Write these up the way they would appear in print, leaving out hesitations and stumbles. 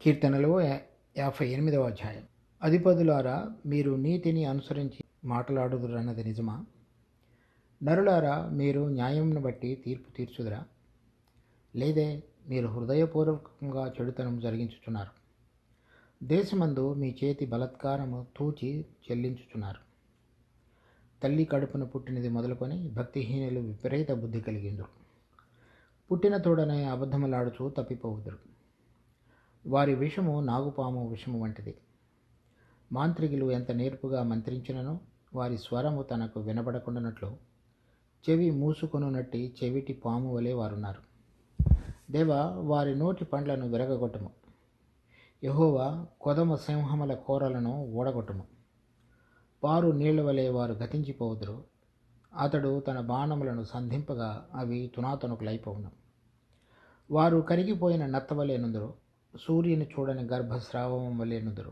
కీర్తనలు 58వ అధ్యాయం. అధిపతులారా, మీరు నీతిని అనుసరించి మాట్లాడుదురన్నది నిజమా? నరులారా, మీరు న్యాయంను బట్టి తీర్పు తీర్చుదురా? లేదే, మీరు హృదయపూర్వకంగా చెడుతనం జరిగించుచున్నారు. దేశమందు మీ చేతి బలత్కారము తూచి చెల్లించుచున్నారు. తల్లి కడుపున పుట్టినది మొదలుకొని భక్తిహీనులు విపరీత బుద్ధి కలిగిందురు. పుట్టిన తోడనే అబద్ధములాడుచూ తప్పిపోవుదురు. వారి విషము నాగుపాము విషము వంటిది. మాంత్రికులు ఎంత నేర్పుగా మంత్రించిననో వారి స్వరము తనకు వినబడకుండానట్లు చెవి మూసుకొనున్నట్టి చెవిటి పాము వలె వారున్నారు. దేవా, వారి నోటి పండ్లను విరగగొట్టుము. యెహోవా, కొదమ సింహముల కోరలను ఓడగొట్టుము. పారు నీళ్ల వలె వారు గతించిపోవుదురు. అతడు తన బాణములను సంధింపగా అవి తునాతునకులైపోవును. వారు కరిగిపోయిన నత్తవలే నుందురు. సూర్యుని చూడని గర్భస్రావము వలె నుందురు.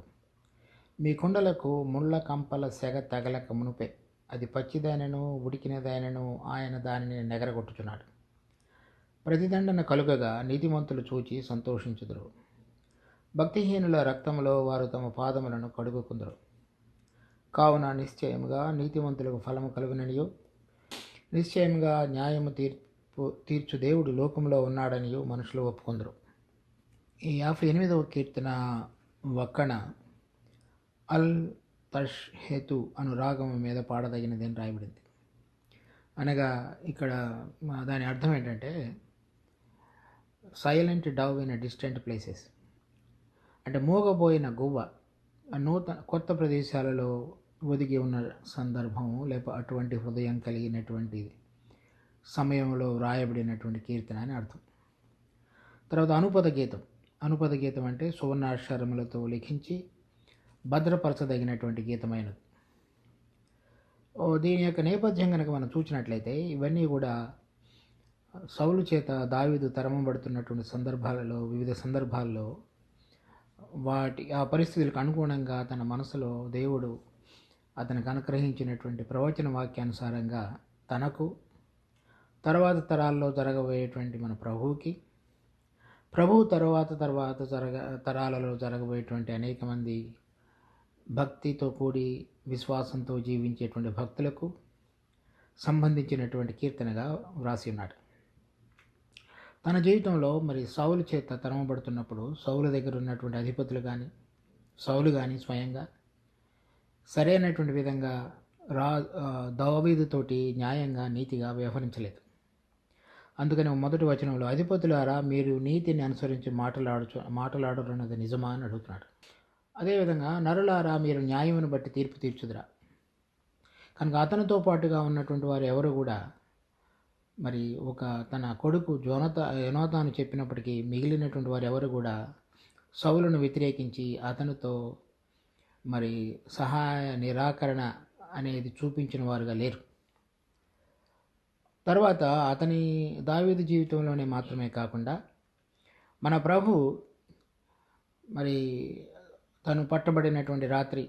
మీ కుండలకు ముళ్ళ కంపల సెగ తగలక మునుపే అది పచ్చిదైనను ఉడికినదైనను ఆయన దానిని నెగరగొట్టుచున్నాడు. ప్రతిదండన కలుగగా నీతిమంతులు చూచి సంతోషించుదురు. భక్తిహీనుల రక్తములో వారు తమ పాదములను కడుగుకుందురు. కావున నిశ్చయముగా నీతిమంతులకు ఫలము కలుగుననియు, నిశ్చయముగా న్యాయము తీర్చు దేవుడు లోకంలో ఉన్నాడనియు మనుషులు ఒప్పుకుందరు. ఈ 58వ కీర్తన వక్కణ అల్ తష్హెతు అను రాగము మీద పాడదగినది అని రాయబడింది. అనగా ఇక్కడ దాని అర్థం ఏంటంటే silent Dove in distant places, అంటే మూగబోయిన గువ్వ కొత్త ప్రదేశాలలో ఒదిగి ఉన్న సందర్భము లేక అటువంటి హృదయం కలిగినటువంటి సమయంలో వ్రాయబడినటువంటి కీర్తన అని అర్థం. తర్వాత అనుపద గీతం అంటే సువర్ణాక్షరములతో లిఖించి భద్రపరచదగినటువంటి గీతమైనది. దీని యొక్క నేపథ్యం కనుక మనం చూసినట్లయితే ఇవన్నీ కూడా సౌలు చేత దావీదు తరమబడుతున్నటువంటి వివిధ సందర్భాల్లో ఆ పరిస్థితులకు అనుగుణంగా తన మనసులో దేవుడు అతనికి అనుగ్రహించినటువంటి ప్రవచన వాక్యానుసారంగా తనకు, తర్వాత తరాల్లో జరగబోయేటువంటి మన ప్రభువు తర్వాత తరాలలో జరగబోయేటువంటి అనేక మంది భక్తితో కూడి విశ్వాసంతో జీవించేటువంటి భక్తులకు సంబంధించినటువంటి కీర్తనగా వ్రాసి ఉన్నాడు. తన జీవితంలో మరి సౌలు చేత తరమబడుతున్నప్పుడు సౌలు దగ్గర ఉన్నటువంటి అధిపతులు కానీ సౌలు కానీ స్వయంగా సరైనటువంటి విధంగా దావీదుతోటి న్యాయంగా నీతిగా వ్యవహరించలేదు. అందుకని మొదటి వచనంలో అధిపతులారా, మీరు నీతిని అనుసరించి మాట్లాడుతున్నది నిజమా అని అడుగుతున్నాడు. అదేవిధంగా నరులారా, మీరు న్యాయమును బట్టి తీర్పు తీర్చుదురా? కనుక అతనితో పాటుగా ఉన్నటువంటి వారు ఎవరు కూడా మరి తన కొడుకు యోనాతాను చెప్పినప్పటికీ మిగిలినటువంటి వారు ఎవరు కూడా సౌలును వ్యతిరేకించి అతనితో మరి సహాయ నిరాకరణ అనేది చూపించిన వారుగా లేరు. తర్వాత దావీదు జీవితంలోనే మాత్రమే కాకుండా మన ప్రభు మరి తను పట్టబడినటువంటి రాత్రి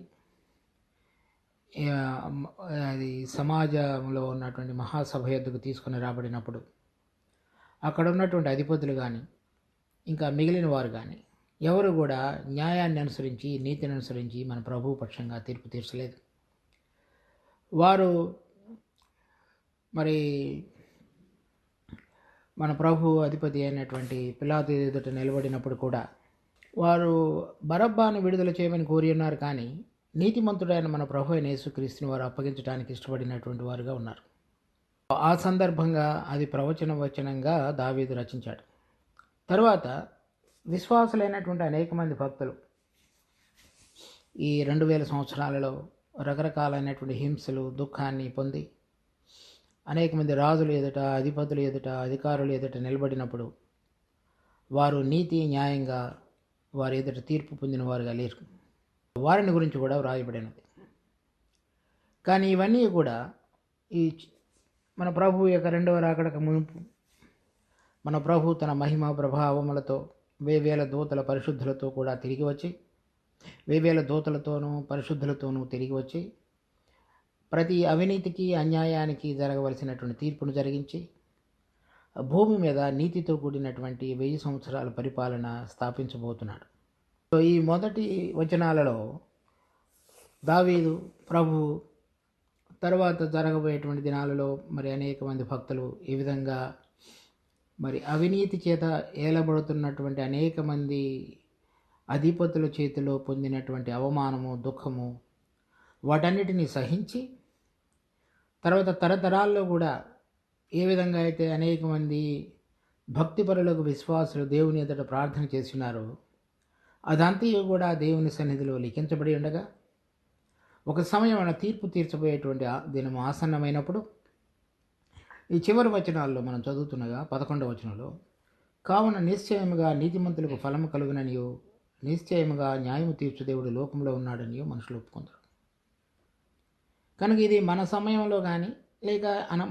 అది సమాజంలో ఉన్నటువంటి మహాసభ ఎద్దుకు తీసుకుని రాబడినప్పుడు అక్కడ ఉన్నటువంటి అధిపతులు కానీ ఇంకా మిగిలిన వారు కానీ ఎవరు కూడా న్యాయాన్ని అనుసరించి నీతిని అనుసరించి మన ప్రభు పక్షంగా తీర్పు తీర్చలేదు. వారు మరి మన ప్రభు అధిపతి అయినటువంటి పిలాతు ఎదుట నిలబడినప్పుడు కూడా వారు బరబ్బాను విడుదల చేయమని కోరి ఉన్నారు, కానీ నీతిమంతుడైన మన ప్రభు అయిన యేసుక్రీస్తుని వారు అప్పగించడానికి ఇష్టపడినటువంటి వారుగా ఉన్నారు. ఆ సందర్భంగా అది ప్రవచనంగా దావీదు రచించాడు. తర్వాత విశ్వాసులైనటువంటి అనేక మంది భక్తులు ఈ 2000 సంవత్సరాలలో రకరకాలైనటువంటి హింసలు దుఃఖాన్ని పొంది అనేక మంది రాజులు ఎదుట, అధిపతులు ఎదుట, అధికారులు ఎదుట నిలబడినప్పుడు వారు నీతి న్యాయంగా వారి ఎదుట తీర్పు పొందిన వారుగా లేరు. వారిని గురించి కూడా వ్రాయబడినది. కానీ ఇవన్నీ కూడా ఈ మన ప్రభు యొక్క రెండవ రాకడకు మునుపు మన ప్రభు తన మహిమ ప్రభావములతో వేవేల దూతల పరిశుద్ధులతో కూడా తిరిగి వచ్చి వేవేల దూతలతోనూ పరిశుద్ధులతోనూ తిరిగి వచ్చి ప్రతి అవినీతికి అన్యాయానికి జరగవలసినటువంటి తీర్పును జరిగించి భూమి మీద నీతితో కూడినటువంటి 1000 సంవత్సరాల పరిపాలన స్థాపించబోతున్నాడు. సో ఈ మొదటి వచనాలలో దావీదు ప్రభు తర్వాత జరగబోయేటువంటి దినాలలో మరి అనేక మంది భక్తులు ఈ విధంగా మరి అవినీతి చేత ఏలబడుతున్నటువంటి అనేక మంది అధిపతుల చేతిలో పొందినటువంటి అవమానము, దుఃఖము, వాటన్నిటిని సహించి తర్వాత తరతరాల్లో కూడా ఏ విధంగా అయితే అనేక మంది భక్తిపరులకు విశ్వాసులు దేవుని ఎదుట ప్రార్థన చేస్తున్నారో అదంతా కూడా దేవుని సన్నిధిలో లిఖించబడి ఉండగా ఒక సమయమైన తీర్పు తీర్చబోయేటువంటి దినం ఆసన్నమైనప్పుడు ఈ చివరి వచనాల్లో మనం చదువుతున్నగా 11వ వచనంలో, కావున నిశ్చయముగా నీతిమంతులకు ఫలము కలుగుననియో నిశ్చయముగా న్యాయము తీర్చు దేవుడు లోకంలో ఉన్నాడనియో మనుషులు ఒప్పుకుంటారు. కనుక ఇది మన సమయంలో కానీ లేక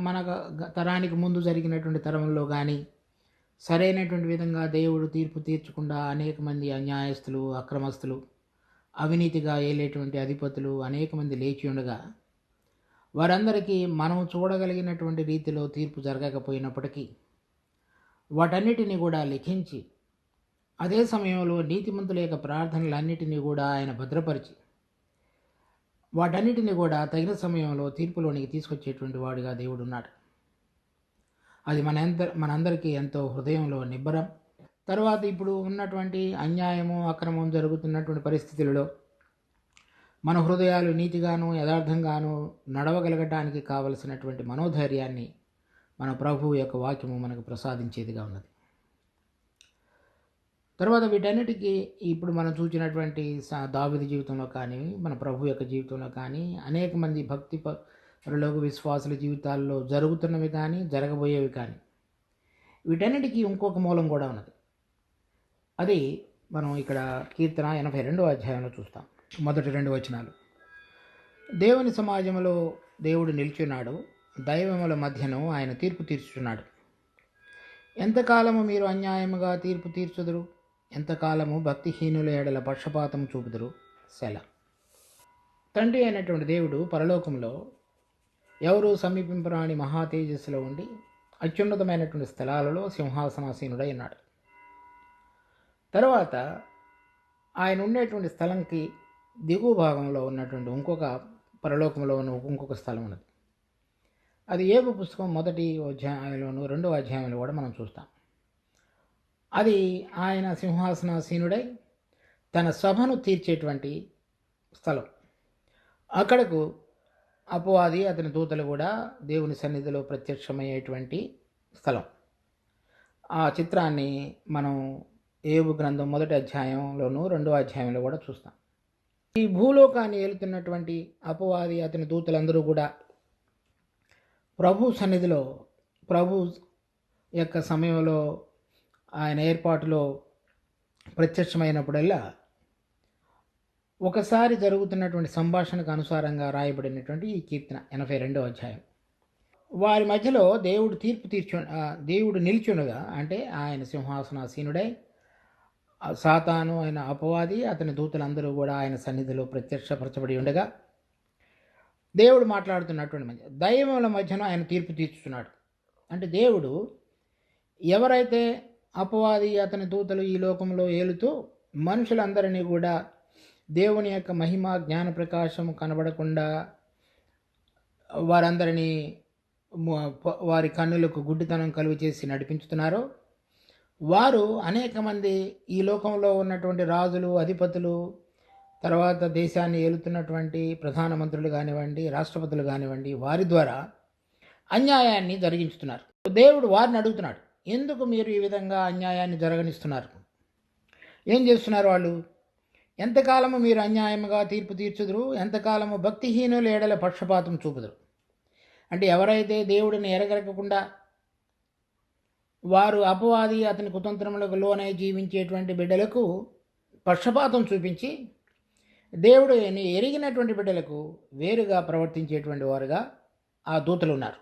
మన తరానికి ముందు జరిగినటువంటి తరంలో కానీ సరైనటువంటి విధంగా దేవుడు తీర్పు తీర్చకుండా అనేక మంది అన్యాయస్తులు, అక్రమస్తులు, అవినీతిగా ఏలేటువంటి అధిపతులు అనేక మంది లేచి ఉండగా వారందరికీ మనం చూడగలిగినటువంటి రీతిలో తీర్పు జరగకపోయినప్పటికీ వాటన్నిటినీ కూడా లిఖించి అదే సమయంలో నీతిమంతుల యొక్క ప్రార్థనలన్నిటినీ కూడా ఆయన భద్రపరిచి వాటన్నిటిని కూడా తగిన సమయంలో తీర్పులోనికి తీసుకొచ్చేటువంటి వాడిగా దేవుడు ఉన్నాడు. అది మనందరికీ ఎంతో హృదయంలో నిబ్బరం. తర్వాత ఇప్పుడు ఉన్నటువంటి అన్యాయము, అక్రమం జరుగుతున్నటువంటి పరిస్థితులలో మన హృదయాలు నీతిగాను యథార్థంగాను నడవగలగటానికి కావలసినటువంటి మనోధైర్యాన్ని మన ప్రభువు యొక్క వాక్యము మనకు ప్రసాదించేదిగా ఉన్నది. తర్వాత వీటన్నిటికీ ఇప్పుడు మనం చూసినటువంటి దావీదు జీవితంలో కానీ మన ప్రభు యొక్క జీవితంలో కానీ అనేక మంది భక్తి పరులకు విశ్వాసుల జీవితాల్లో జరుగుతున్నవి కానీ జరగబోయేవి కానీ వీటన్నిటికీ ఇంకొక మూలం కూడా ఉన్నది. అది మనం ఇక్కడ కీర్తన 82వ అధ్యాయంలో చూస్తాం. మొదటి 2 వచనాలు, దేవుని సమాజంలో దేవుడు నిలిచున్నాడు, దైవముల మధ్యను ఆయన తీర్పు తీర్చుచున్నాడు. ఎంతకాలము మీరు అన్యాయముగా తీర్పు తీర్చుదురు, ఎంతకాలము భక్తిహీనుల ఎడల పక్షపాతం చూపుదురు. సెల. తండ్రి అయినటువంటి దేవుడు పరలోకంలో ఎవరు సమీపింపరాని మహా తేజస్సులో ఉండి అత్యున్నతమైనటువంటి స్థలాలలో సింహాసనాసీనుడై ఉన్నాడు. తర్వాత ఆయన ఉండేటువంటి స్థలంకి దిగువ భాగంలో ఉన్నటువంటి పరలోకంలో ఉన్న ఇంకొక స్థలం ఉన్నది. అది యోబు పుస్తకం 1వ అధ్యాయంలోను 2వ అధ్యాయంలో కూడా మనం చూస్తాం. అది ఆయన సింహాసనాసీనుడై తన సభను తీర్చేటువంటి స్థలం. అక్కడకు అపవాది అతని దూతలు కూడా దేవుని సన్నిధిలో ప్రత్యక్షమయ్యేటువంటి స్థలం. ఆ చిత్రాన్ని మనం యోబు గ్రంథం 1వ అధ్యాయంలోను 2వ అధ్యాయంలో కూడా చూస్తాం. ఈ భూలోకాన్ని ఏలుతున్నటువంటి అపవాది అతని దూతలందరూ కూడా ప్రభు సన్నిధిలో ప్రభు యొక్క సమయంలో ఆయన ఏర్పాటులో ప్రత్యక్షమైనప్పుడల్లా ఒకసారి జరుగుతున్నటువంటి సంభాషణకు అనుసారంగా రాయబడినటువంటి ఈ కీర్తన 82వ అధ్యాయం. వారి మధ్యలో దేవుడు నిల్చుండగా, అంటే ఆయన సింహాసనాసీనుడై సాతాను అయిన అపవాది అతని దూతలందరూ కూడా ఆయన సన్నిధిలో ప్రత్యక్షపరచబడి ఉండగా దేవుడు మాట్లాడుతున్నటువంటి మధ్య దైవముల మధ్యన ఆయన తీర్పు తీర్చుతున్నాడు. అంటే దేవుడు ఎవరైతే అపవాది అతని దూతలు ఈ లోకంలో ఏలుతూ మనుషులందరినీ కూడా దేవుని యొక్క మహిమ జ్ఞాన ప్రకాశం కనబడకుండా వారందరినీ వారి కన్నులకు గుడ్డితనం కలుగు చేసి నడిపించుతున్నారో, వారు అనేక మంది ఈ లోకంలో ఉన్నటువంటి రాజులు, అధిపతులు, తర్వాత దేశాన్ని ఏలుతున్నటువంటి ప్రధానమంత్రులు కానివ్వండి, రాష్ట్రపతులు కానివ్వండి, వారి ద్వారా అన్యాయాన్ని జరిగించుతున్నారు. దేవుడు వారిని అడుగుతున్నాడు, ఎందుకు మీరు ఈ విధంగా అన్యాయాన్ని జరగనిస్తున్నారు? ఏం చేస్తున్నారు వాళ్ళు? ఎంతకాలము మీరు అన్యాయముగా తీర్పు తీర్చుదురు, ఎంతకాలము భక్తిహీనుల ఎడల పక్షపాతం చూపుదురు. అంటే ఎవరైతే దేవుడిని ఎరగరకకుండా వారు అపవాది అతని కుతంత్రములకు లోనై జీవించేటువంటి బిడ్డలకు పక్షపాతం చూపించి దేవుడు ఎరిగినటువంటి బిడ్డలకు వేరుగా ప్రవర్తించేటువంటి వారుగా ఆ దూతలు ఉన్నారు.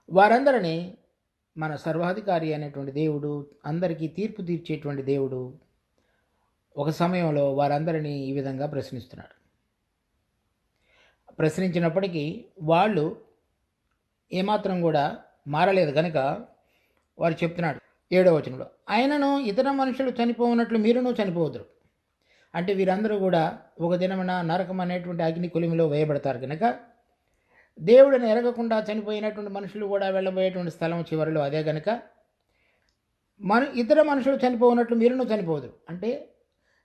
వారందరినీ మన సర్వాధికారి అయినటువంటి దేవుడు, అందరికీ తీర్పు తీర్చేటువంటి దేవుడు ఒక సమయంలో వారందరినీ ఈ విధంగా ప్రశ్నిస్తున్నాడు. ప్రశ్నించినప్పటికీ వాళ్ళు ఏమాత్రం కూడా మారలేదు కనుక వారు చెప్తున్నాడు 7వ వచనంలో, ఆయనను ఇతర మనుషులు చనిపోవునట్లు మీరును చనిపోవద్దు. అంటే వీరందరూ కూడా ఒక దినమున నరకం అనేటువంటి అగ్ని కొలిమిలో వేయబడతారు కనుక దేవుడిని ఎరగకుండా చనిపోయినటువంటి మనుషులు కూడా వెళ్ళబోయేటువంటి స్థలం చివరిలో అదే కనుక ఇతర మనుషులు చనిపోనట్లు మీరును చనిపోదు. అంటే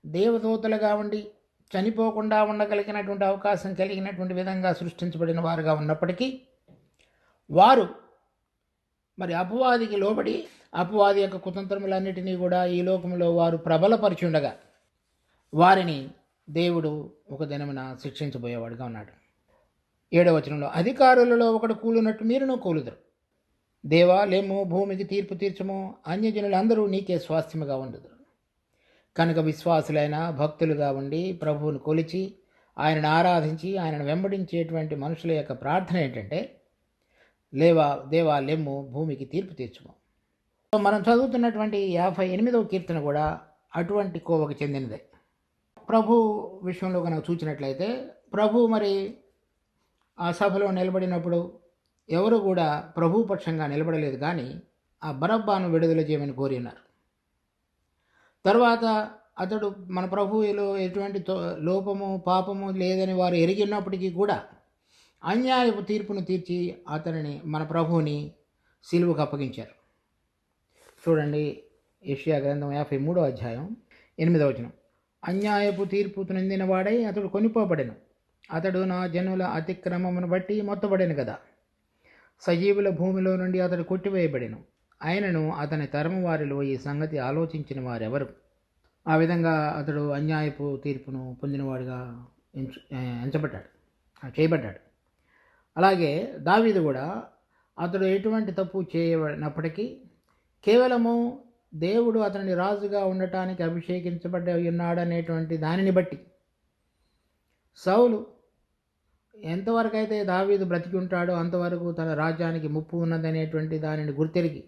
దేవదూతలుగా ఉండి చనిపోకుండా ఉండగలిగినటువంటి అవకాశం కలిగినటువంటి విధంగా సృష్టించబడిన వారుగా ఉన్నప్పటికీ వారు మరి అపవాదికి లోబడి అపవాది యొక్క కుతంత్రములన్నిటినీ కూడా ఈ లోకంలో వారు ప్రబలపరిచి ఉండగా వారిని దేవుడు ఒక దినమున శిక్షించబోయేవాడుగా ఉన్నాడు. 7వ వచనంలో, అధికారులలో ఒకడు కూలునట్టు మీరును కూలుదురు. దేవా లేము, భూమికి తీర్పు తీర్చము, అన్యజనులందరూ నీకే స్వాస్థ్యముగా ఉండుదురు. కనుక విశ్వాసులైన భక్తులుగా ఉండి ప్రభువును కొలిచి ఆయనను ఆరాధించి ఆయనను వెంబడించేటువంటి మనుషుల యొక్క ప్రార్థన ఏంటంటే, దేవా లెమ్ము, భూమికి తీర్పు తీర్చుము. మనం చదువుతున్నటువంటి 58వ కీర్తన కూడా అటువంటి కోవకు చెందినదే. ప్రభు విషయంలో కనుక చూసినట్లయితే ప్రభు మరి ఆ సభలో నిలబడినప్పుడు ఎవరు కూడా ప్రభు పక్షంగా నిలబడలేదు, కానీ ఆ బరబ్బాను విడుదల చేయమని కోరి ఉన్నారు. తర్వాత అతడు మన ప్రభువులో ఎటువంటి లోపము పాపము లేదని వారు ఎరిగినప్పటికీ కూడా అన్యాయపు తీర్పును తీర్చి అతనిని మన ప్రభువుని సిలువకు అప్పగించారు. చూడండి, యెషయా గ్రంథం 53వ అధ్యాయం 8వ వచనం, అన్యాయపు తీర్పు నిందిన వాడై అతడు కొనిపోబడెను, అతడు నా జనుల అతిక్రమమును బట్టి మొత్తబడెను కదా. సజీవుల భూమిలో నుండి అతడు కొట్టివేయబడెను, ఆయనను అతని తరము వారిలో ఈ సంగతి ఆలోచించిన వారెవరు? ఆ విధంగా అతడు అన్యాయపు తీర్పును పొందినవాడుగా చేయబడ్డాడు. అలాగే దావీదు కూడా అతడు ఎటువంటి తప్పు చేయనప్పటికీ కేవలము దేవుడు అతనిని రాజుగా ఉండటానికి అభిషేకించబడి ఉన్నాడనేటువంటి దానిని బట్టి సౌలు ఎంతవరకు అయితే దావీదు బ్రతికి ఉంటాడో అంతవరకు తన రాజ్యానికి ముప్పు ఉన్నదనేటువంటి దానిని గుర్తెరిగి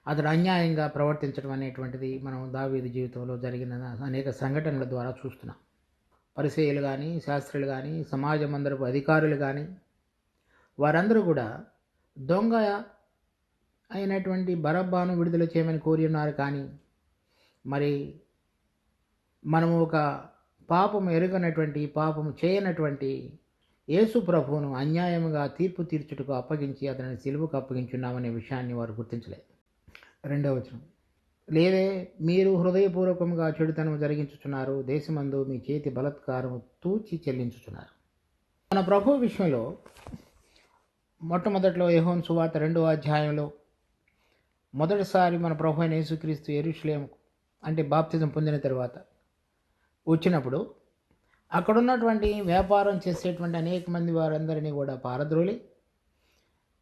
అతడు అన్యాయంగా ప్రవర్తించడం అనేటువంటిది మనం దావీదు జీవితంలో జరిగిన అనేక సంఘటనల ద్వారా చూస్తున్నాం. పరిసయ్యులు కానీ, శాస్త్రులు కానీ, సమాజమందరపు అధికారులు కానీ వారందరూ కూడా దొంగ అయినటువంటి బరబ్బాను విడుదల చేయమని కోరి ఉన్నారు. కానీ మరి మనము ఒక పాపము ఎరుగనటువంటి, పాపము చేయనటువంటి యేసు ప్రభువును అన్యాయముగా తీర్పు తీర్చుటకు అప్పగించి అతనిని సిలువకు అప్పగించున్నామనే విషయాన్ని వారు గుర్తించలేదు. 2వ వచనం, లేదే మీరు హృదయపూర్వకంగా చెడుతనం జరిగించుచున్నారు, దేశమందు మీ చేతి బలత్కారము తూచి చెల్లించుచున్నారు. మన ప్రభు విషయంలో మొట్టమొదట్లో యోహాను సువార్త 2వ అధ్యాయంలో మొదటిసారి మన ప్రభు అయిన యేసుక్రీస్తు యెరూషలేము అంటే బాప్తిజం పొందిన తర్వాత వచ్చినప్పుడు అక్కడున్నటువంటి వ్యాపారం చేసేటువంటి అనేక మంది వారందరినీ కూడా పారద్రోలి,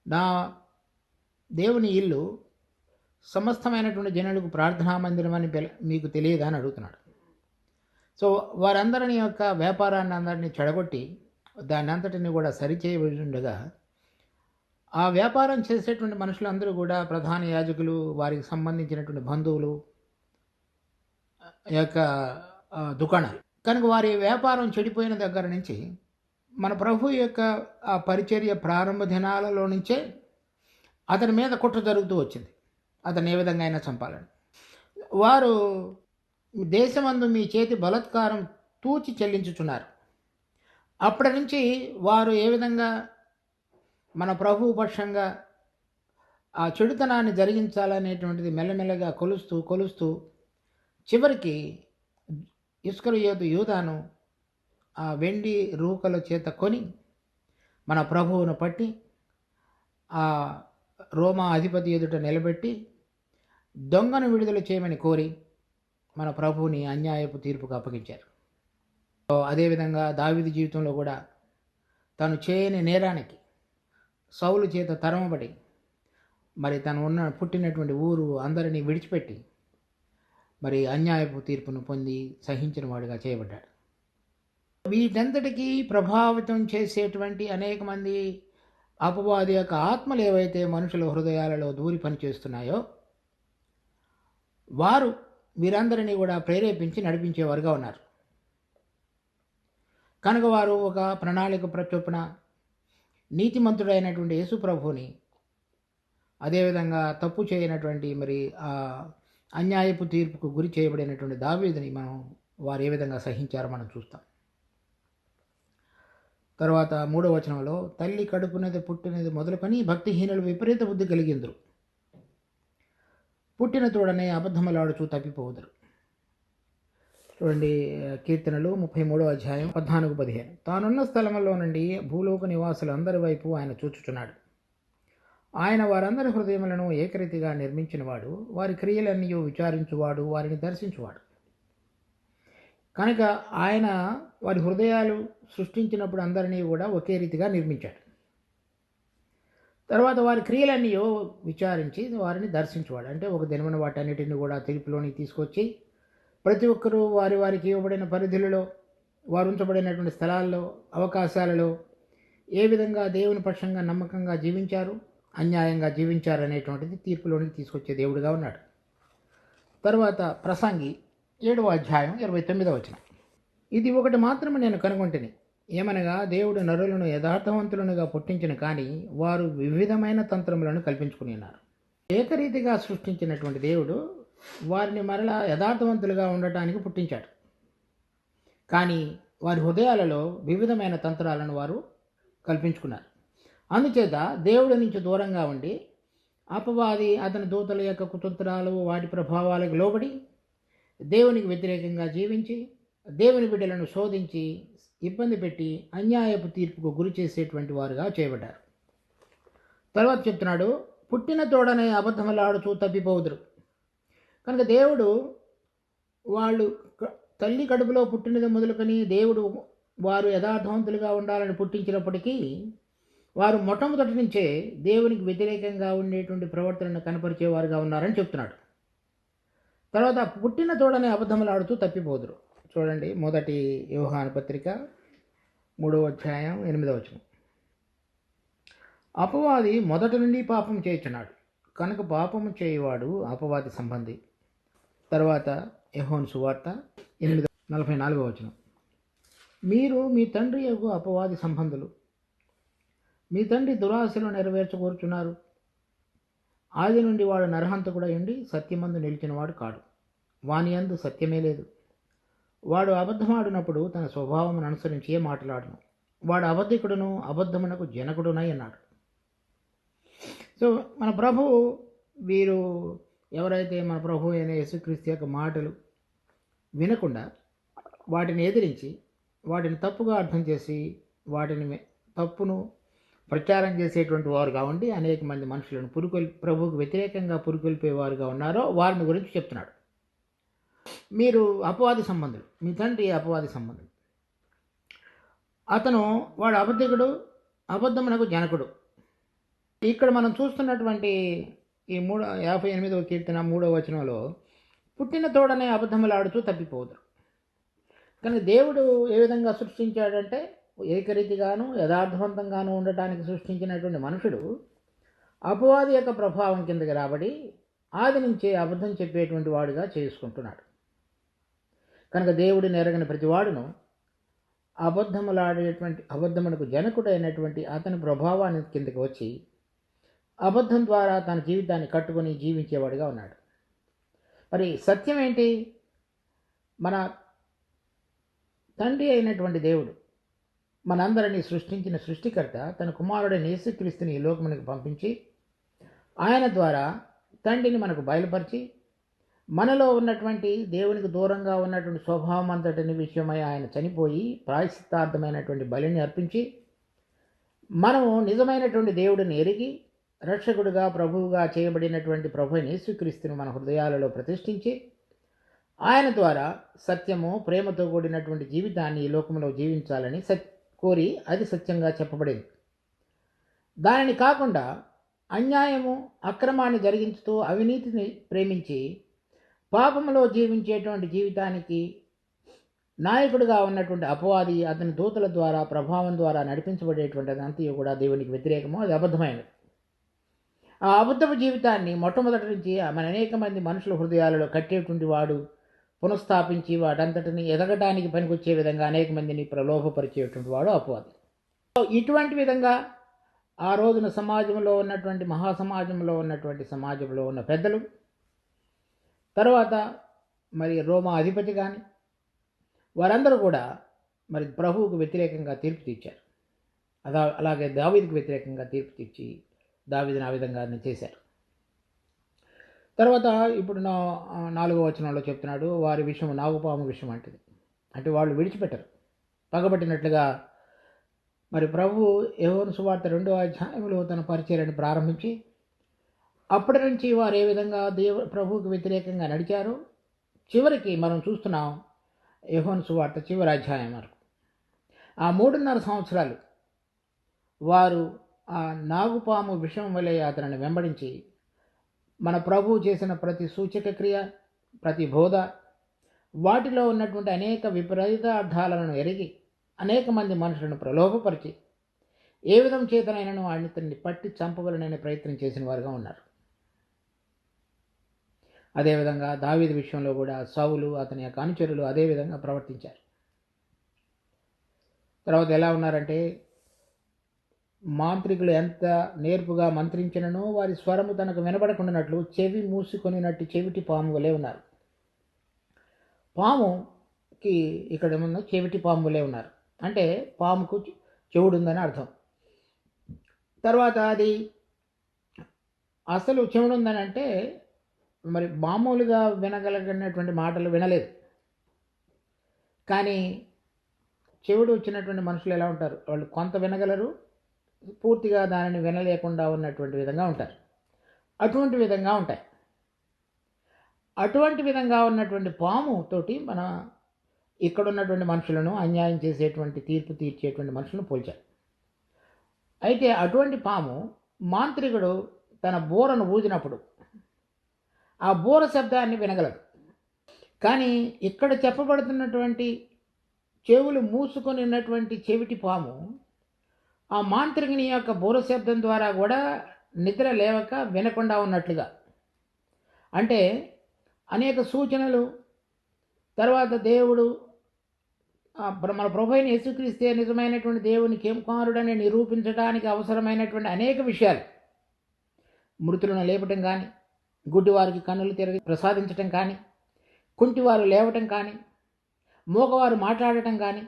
నా దేవుని ఇల్లు సమస్తమైనటువంటి జనులకు ప్రార్థనా మందిరం అని మీకు తెలియదా అని అడుగుతున్నాడు. సో వారందరిని యొక్క వ్యాపారాన్ని అందరినీ చెడగొట్టి దాన్ని అంతటిని కూడా సరిచేయబడిండగా ఆ వ్యాపారం చేసేటువంటి మనుషులందరూ కూడా ప్రధాన యాజకులు, వారికి సంబంధించినటువంటి బంధువులు యొక్క దుకాణాలు కనుక వారి వ్యాపారం చెడిపోయిన దగ్గర నుంచి మన ప్రభు యొక్క ఆ పరిచర్య ప్రారంభ దినాలలో నుంచే అతని మీద కుట్ర జరుగుతూ వచ్చింది, అతను ఏ విధంగా అయినా చంపాలని. వారు దేశమందు మీ చేతి బలత్కారం తూచి చెల్లించుచున్నారు. అప్పటి నుంచి వారు ఏ విధంగా మన ప్రభు పక్షంగా ఆ చెడుతనాన్ని జరిగించాలనేటువంటిది మెల్లమెల్లగా కొలుస్తూ చివరికి ఇస్కరియోతు యూదాను ఆ వెండి రూకల చేత కొని మన ప్రభువును పట్టి ఆ రోమా అధిపతి ఎదుట నిలబెట్టి దొంగను విడుదల చేయమని కోరి మన ప్రభువుని అన్యాయపు తీర్పుకు అప్పగించారు. అదేవిధంగా దావీదు జీవితంలో కూడా తను చేయని నేరానికి సౌలు చేత తరమబడి మరి తను పుట్టినటువంటి ఊరు అందరినీ విడిచిపెట్టి మరి అన్యాయపు తీర్పును పొంది సహించిన వాడుగా చేయబడ్డాడు. వీటంతటికీ ప్రభావితం చేసేటువంటి అనేక మంది అపవాది యొక్క ఆత్మలు ఏవైతే మనుషుల హృదయాలలో దూరి పనిచేస్తున్నాయో వారు వీరందరినీ కూడా ప్రేరేపించి నడిపించేవారుగా ఉన్నారు. కనుక వారు ఒక ప్రణాళిక చొప్పున నీతిమంతుడైనటువంటి యేసు ప్రభువుని, అదేవిధంగా తప్పు చేయనటువంటి మరి ఆ అన్యాయపు తీర్పుకు గురి చేయబడినటువంటి దావీదుని మనం వారు ఏ విధంగా సహించారో మనం చూస్తాం. తర్వాత 3వ వచనంలో, తల్లి కడుపునది పుట్టినది మొదలుకొని భక్తిహీనులు విపరీత బుద్ధి కలిగిందురు, పుట్టిన తోడనే అబద్ధములాడుచూ తప్పిపోదురు. చూడండి, కీర్తనలు 33వ అధ్యాయం 14-15. తానున్న స్థలములో నుండి భూలోక నివాసులు అందరి వైపు ఆయన చూచుచున్నాడు. ఆయన వారందరి హృదయములను ఏకరీతిగా నిర్మించినవాడు, వారి క్రియలన్నీ విచారించువాడు, వారిని దర్శించువాడు. కనుక ఆయన వారి హృదయాలు సృష్టించినప్పుడు అందరినీ కూడా ఒకే రీతిగా నిర్మించాడు. తర్వాత వారి క్రియలన్నీ విచారించి వారిని దర్శించేవాడు. అంటే ఒక దినమున వాటన్నిటిని కూడా తెలుపులోనికి తీసుకొచ్చి ప్రతి ఒక్కరూ వారికి ఇవ్వబడిన పరిధులలో, వారు ఉంచబడినటువంటి స్థలాల్లో, అవకాశాలలో ఏ విధంగా దేవుని పక్షంగా నమ్మకంగా జీవించారు, అన్యాయంగా జీవించారు అనేటువంటిది తీర్పులోనికి తీసుకొచ్చే దేవుడిగా ఉన్నాడు. తర్వాత ప్రసంగి 7వ అధ్యాయం 29వ వచనం. ఇది ఒకటి మాత్రమే నేను కనుగొంటిని, ఏమనగా దేవుడు నరులను యథార్థవంతులనుగా పుట్టించిన కానీ వారు వివిధమైన తంత్రములను కల్పించుకుని ఉన్నారు. ఏకరీతిగా సృష్టించినటువంటి దేవుడు వారిని మరలా యథార్థవంతులుగా ఉండటానికి పుట్టించాడు. కానీ వారి హృదయాలలో వివిధమైన తంత్రాలను వారు కల్పించుకున్నారు. అందుచేత దేవుడి నుంచి దూరంగా ఉండి అపవాది అతని దూతల యొక్క కుతంత్రాలు, వాటి ప్రభావాలకు లోబడి దేవునికి వ్యతిరేకంగా జీవించి దేవుని బిడ్డలను శోధించి ఇబ్బంది పెట్టి అన్యాయపు తీర్పుకు గురి చేసేటువంటి వారుగా చేయబడ్డారు. తర్వాత చెప్తున్నాడు, పుట్టిన తోడనే అబద్ధములాడుచూ తప్పిపోదురు. కనుక దేవుడు వాళ్ళు తల్లి కడుపులో పుట్టినది మొదలుకొని దేవుడు వారు యథార్థవంతులుగా ఉండాలని పుట్టించినప్పటికీ వారు మొట్టమొదటి నుంచే దేవునికి వ్యతిరేకంగా ఉండేటువంటి ప్రవర్తనను కనపరిచేవారుగా ఉన్నారని చెప్తున్నాడు. తర్వాత పుట్టిన తోడనే అబద్ధములాడుతూ తప్పిపోదురు. చూడండి, 1 యోహాను పత్రిక 3వ అధ్యాయం 8వ వచనం. అపవాది మొదటి నుండి పాపం చేయుచున్నాడు, కనుక పాపము చేయువాడు అపవాది సంబంధి. తర్వాత యోహాను సువార్త 8:44వ వచనం. మీరు మీ తండ్రి యొక్క అపవాది సంబంధులు, మీ తండ్రి దురాశలు నెరవేర్చకూర్చున్నారు. ఆది నుండి వాడు నరహంతకుడై ఉండి సత్యమందు నిలిచినవాడు కాడు, వాని యందు సత్యమే లేదు. వాడు అబద్ధమాడినప్పుడు తన స్వభావమును అనుసరించే మాట్లాడును, వాడు అబద్ధికుడును అబద్ధమునకు జనకుడునై అన్నాడు. సో మన ప్రభువు వీరు ఎవరైతే మన ప్రభు అయిన యేసుక్రీస్తు యొక్క మాటలు వినకుండా వాటిని ఎదిరించి వాటిని తప్పుగా అర్థం చేసి వాటిని తప్పును ప్రచారం చేసేటువంటి వారుగా ఉండి అనేక మంది మనుషులను ప్రభువుకు వ్యతిరేకంగా పురుకొల్పేవారుగా ఉన్నారో వారిని గురించి చెప్తున్నాడు. మీరు అపవాది సంబంధులు, మీ తండ్రి అపవాది సంబంధులు. వాడు అబద్ధికుడు, అబద్ధమునకు జనకుడు. ఇక్కడ మనం చూస్తున్నటువంటి ఈ 58వ కీర్తన 3వ వచనంలో పుట్టిన తోడనే అబద్ధములాడుతూ తప్పిపోదురు. కానీ దేవుడు ఏ విధంగా సృష్టించాడంటే ఏకరీతిగాను యథార్థవంతంగాను ఉండటానికి సృష్టించినటువంటి మనుషుడు అపవాది యొక్క ప్రభావం కిందకి రాబడి ఆది నుంచే అబద్ధం చెప్పేటువంటి వాడుగా చేసుకుంటున్నాడు. కనుక దేవుడిని ఎరగని ప్రతివాడును అబద్ధమునకు జనకుడైనటువంటి అతని ప్రభావాన్ని కిందకి వచ్చి అబద్ధం ద్వారా తన జీవితాన్ని కట్టుకొని జీవించేవాడుగా ఉన్నాడు. మరి సత్యం ఏంటి? మన తండ్రి అయినటువంటి దేవుడు, మనందరినీ సృష్టించిన సృష్టికర్త తన కుమారుడైన యేసుక్రీస్తుని ఈ లోకమునికి పంపించి ఆయన ద్వారా తండ్రిని మనకు బయలుపరిచి మనలో ఉన్నటువంటి దేవునికి దూరంగా ఉన్నటువంటి స్వభావం అంతటిని విషయమై ఆయన చనిపోయి ప్రాయశ్చిత్తార్థమైనటువంటి బలిని అర్పించి మనము నిజమైనటువంటి దేవుడిని ఎరిగి రక్షకుడుగా ప్రభువుగా చేయబడినటువంటి ప్రభు యేసుక్రీస్తును మన హృదయాలలో ప్రతిష్ఠించి ఆయన ద్వారా సత్యము ప్రేమతో కూడినటువంటి జీవితాన్ని ఈ లోకంలో జీవించాలని కోరి అది సత్యంగా చెప్పబడింది. దానిని కాకుండా అన్యాయము అక్రమాన్ని జరిగించుతూ అవినీతిని ప్రేమించి పాపములో జీవించేటువంటి జీవితానికి నాయకుడిగా ఉన్నటువంటి అపవాది అతని దూతల ద్వారా ప్రభావం ద్వారా నడిపించబడేటువంటిది అంతయు కూడా దేవునికి వ్యతిరేకము, అది అబద్ధమైనది. ఆ అబద్ధపు జీవితాన్ని మొట్టమొదటి నుంచి మన అనేక మంది మనుషుల హృదయాలలో కట్టేటువంటి వాడు పునఃస్థాపించి వాటంతటిని ఎదగడానికి పనికొచ్చే విధంగా అనేక మందిని ప్రలోభపరిచేటువంటి వాడు అపవాది. ఇటువంటి విధంగా ఆ రోజున సమాజంలో ఉన్నటువంటి మహాసమాజంలో ఉన్నటువంటి సమాజంలో ఉన్న పెద్దలు, తర్వాత మరి రోమా అధిపతి కానీ వారందరూ కూడా మరి ప్రభువుకు వ్యతిరేకంగా తీర్పు తీర్చారు. అలాగే దావీదుకు వ్యతిరేకంగా తీర్పు తీర్చి దావీదుని ఆ విధంగానే చేశారు. తర్వాత ఇప్పుడు 4వ వచనంలో చెప్తున్నాడు, వారి విషయం నాగుపాము విషయం అంటది. అంటే వాళ్ళు విడిచిపెట్టరు. పగబట్టినట్లుగా మరి ప్రభువు యోహాను సువార్త 2వ అధ్యాయంలో తన పరిచర్యను ప్రారంభించి అప్పటి నుంచి వారు ఏ విధంగా ప్రభువుకు వ్యతిరేకంగా నడిచారో చివరికి మనం చూస్తున్నాం యోహాను సువార్త చివరి అధ్యాయం వరకు. ఆ 3.5 సంవత్సరాలు వారు ఆ నాగుపాము విషం వలె అతనిని వెంబడించి మన ప్రభువు చేసిన ప్రతి సూచక క్రియ, ప్రతి బోధ, వాటిలో ఉన్నటువంటి అనేక విపరీత అర్థాలను ఎరిగి అనేక మంది మనుషులను ప్రలోభపరిచి ఏ విధం చేతనైనను అతన్ని పట్టి చంపవలననే ప్రయత్నం చేసిన వారుగా ఉన్నారు. అదేవిధంగా దావీదు విషయంలో కూడా సౌలు అతని యొక్క అనుచరులు అదేవిధంగా ప్రవర్తించారు. తర్వాత ఎలా ఉన్నారంటే, మాంత్రికులు ఎంత నేర్పుగా మంత్రించిననో వారి స్వరము తనకు వినబడకుండానట్లు చెవి మూసుకొనినట్టు చెవిటి పాము వలె ఉన్నారు. పాముకి ఇక్కడ ఏమన్నా చెవిటి పాము వలె ఉన్నారు అంటే పాముకు చెవుడు ఉందని అర్థం. తర్వాత అది అసలు చెవుడు ఉందని అంటే మరి మామూలుగా వినగలిగినటువంటి మాటలు వినలేదు. కానీ చెవుడు వచ్చినటువంటి మనుషులు ఎలా ఉంటారు, వాళ్ళు కొంత వినగలరు, పూర్తిగా దానిని వినలేకుండా ఉన్నటువంటి విధంగా ఉంటారు. అటువంటి విధంగా ఉంటాయి. అటువంటి విధంగా ఉన్నటువంటి పాము తోటి మన ఇక్కడ ఉన్నటువంటి మనుషులను అన్యాయం చేసేటువంటి తీర్పు తీర్చేటువంటి మనుషులను పోల్చారు. అయితే అటువంటి పాము మాంత్రికుడు తన బోరను ఊదినప్పుడు ఆ బోర శబ్దాన్ని వినగలడు. కానీ ఇక్కడ చెప్పబడుతున్నటువంటి చెవులు మూసుకొని ఉన్నటువంటి చెవిటి పాము ఆ మాంత్రికుని యొక్క బోర శబ్దం ద్వారా కూడా నిద్ర లేవక వినకుండా ఉన్నట్లుగా, అంటే అనేక సూచనలు, తర్వాత దేవుడు మన ప్రభు అయిన యేసుక్రీస్తే నిజమైనటువంటి దేవునికి కుమారుడని నిరూపించడానికి అవసరమైనటువంటి అనేక విషయాలు, మృతులను లేపటం కానీ, గుడ్డివారికి కన్నులు తిరిగి ప్రసాదించటం కానీ, కుంటివారు లేవటం కానీ, మూగవారు మాట్లాడటం కానీ,